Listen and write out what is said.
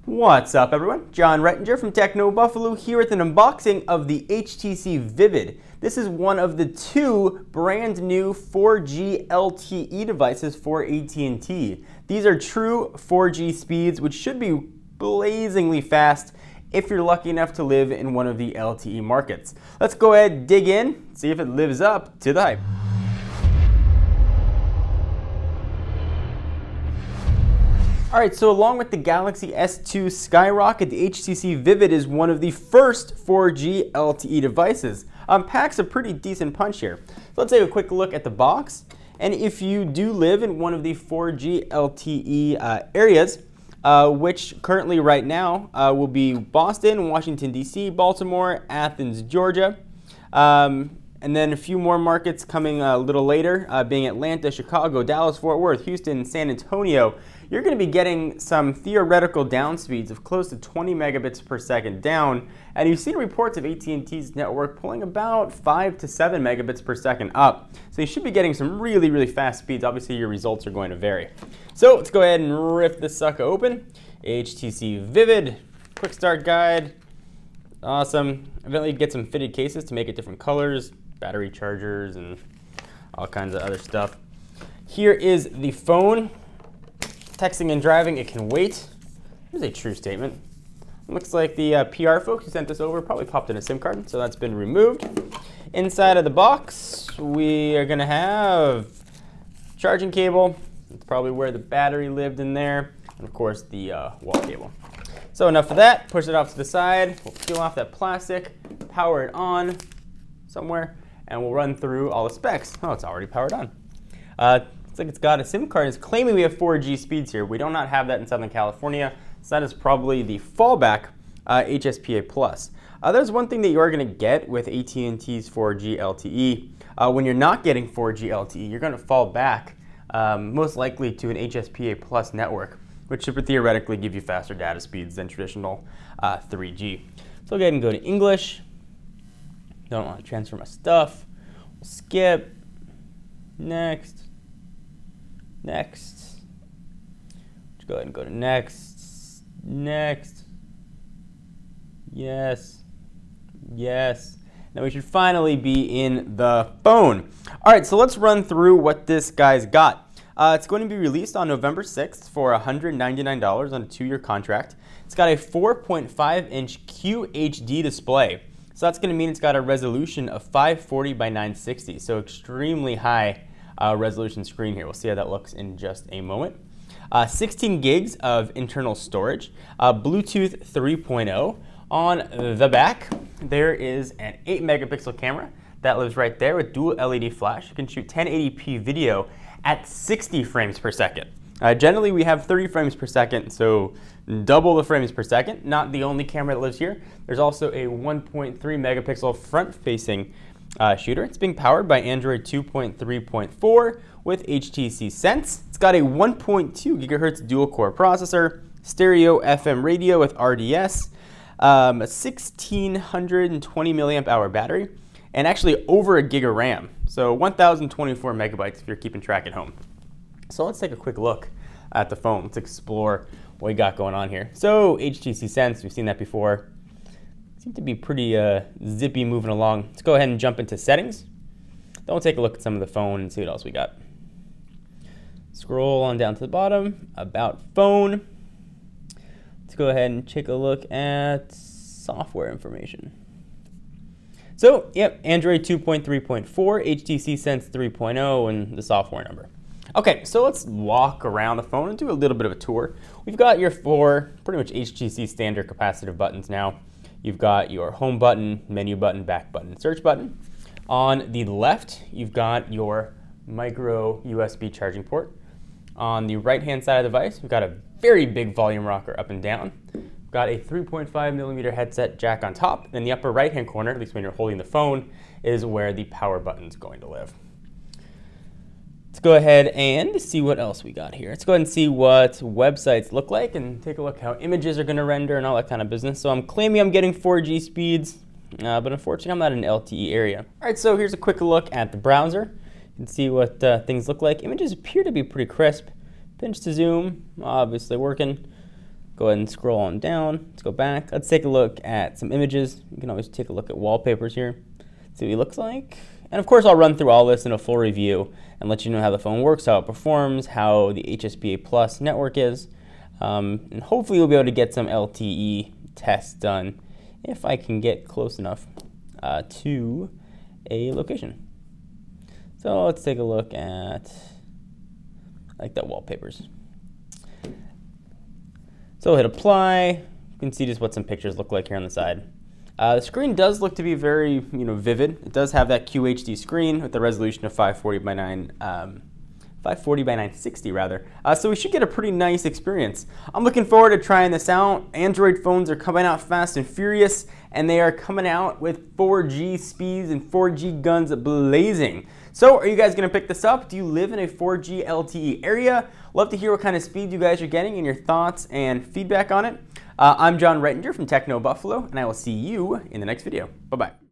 What's up everyone? John Rettinger from Techno Buffalo here with an unboxing of the HTC Vivid. This is one of the two brand new 4G LTE devices for AT&T. These are true 4G speeds, which should be blazingly fast if you're lucky enough to live in one of the LTE markets. Let's go ahead, dig in, see if it lives up to the hype. Alright, so along with the Galaxy S II Skyrocket, the HTC Vivid is one of the first 4G LTE devices. Packs a pretty decent punch here. So let's take a quick look at the box. And if you do live in one of the 4G LTE areas, which currently right now will be Boston, Washington, D.C., Baltimore, Athens, Georgia, and then a few more markets coming a little later, being Atlanta, Chicago, Dallas, Fort Worth, Houston, San Antonio. You're going to be getting some theoretical down speeds of close to 20 megabits per second down, and you've seen reports of AT&T's network pulling about 5 to 7 megabits per second up. So you should be getting some really, really fast speeds. Obviously, your results are going to vary. So let's go ahead and rip this sucker open. HTC Vivid, quick start guide. Awesome. Eventually get some fitted cases to make it different colors, battery chargers, and all kinds of other stuff. Here is the phone. Texting and driving, it can wait. Here's a true statement. It looks like the PR folks who sent this over probably popped in a SIM card, so that's been removed. Inside of the box, we are gonna have charging cable. It's probably where the battery lived in there. And of course, the wall cable. So enough of that, push it off to the side. We'll peel off that plastic, power it on somewhere, and we'll run through all the specs. Oh, it's already powered on. Looks like it's got a SIM card. It's claiming we have 4G speeds here. We do not have that in Southern California, so that is probably the fallback HSPA+. There's one thing that you are going to get with AT&T's 4G LTE. When you're not getting 4G LTE, you're going to fall back most likely to an HSPA+ network, which should theoretically give you faster data speeds than traditional 3G. So I'll go ahead and go to English. Don't want to transfer my stuff. We'll skip. Next. Next. Let's go ahead and go to next. Next. Yes. Yes. Now we should finally be in the phone. All right, so let's run through what this guy's got. It's going to be released on November 6th for $199 on a 2-year contract. It's got a 4.5-inch QHD display. So that's going to mean it's got a resolution of 540 by 960, so extremely high resolution screen here. We'll see how that looks in just a moment. 16 gigs of internal storage, Bluetooth 3.0. On the back, there is an 8 megapixel camera that lives right there with dual LED flash. You can shoot 1080p video at 60 frames per second. Generally, we have 30 frames per second, so double the frames per second. Not the only camera that lives here. There's also a 1.3 megapixel front-facing shooter. It's being powered by Android 2.3.4 with HTC Sense. It's got a 1.2 gigahertz dual-core processor, stereo FM radio with RDS, a 1620 milliamp hour battery, and actually over a gig of RAM. So 1024 megabytes if you're keeping track at home. So let's take a quick look at the phone. Let's explore what we got going on here. So HTC Sense, we've seen that before. Seem to be pretty zippy moving along. Let's go ahead and jump into settings. Then we'll take a look at some of the phone and see what else we got. Scroll on down to the bottom, about phone. Let's go ahead and take a look at software information. So, yep, Android 2.3.4, HTC Sense 3.0, and the software number. Okay, so let's walk around the phone and do a little bit of a tour. We've got your 4 pretty much HTC standard capacitive buttons now. You've got your home button, menu button, back button, search button. On the left, you've got your micro USB charging port. On the right-hand side of the device, we've got a very big volume rocker up and down. We've got a 3.5 millimeter headset jack on top. And in the upper right-hand corner, at least when you're holding the phone, is where the power button's going to live. Let's go ahead and see what else we got here. Let's go ahead and see what websites look like and take a look how images are going to render and all that kind of business. So I'm claiming I'm getting 4G speeds, but unfortunately I'm not in an LTE area. All right, so here's a quick look at the browser. You can see what things look like. Images appear to be pretty crisp. Pinch to zoom, obviously working. Go ahead and scroll on down. Let's go back. Let's take a look at some images. You can always take a look at wallpapers here. See what he looks like. And of course, I'll run through all this in a full review and let you know how the phone works, how it performs, how the HSPA Plus network is. And hopefully you'll be able to get some LTE tests done if I can get close enough to a location. So let's take a look at like the wallpapers. So hit apply. You can see just what some pictures look like here on the side. The screen does look to be very, vivid. It does have that QHD screen with the resolution of 540 by 960 rather. So we should get a pretty nice experience. I'm looking forward to trying this out. Android phones are coming out fast and furious, and they are coming out with 4G speeds and 4G guns blazing. So are you guys going to pick this up? Do you live in a 4G LTE area? Love to hear what kind of speed you guys are getting and your thoughts and feedback on it. I'm Rettinger from Techno Buffalo, and I will see you in the next video. Bye-bye.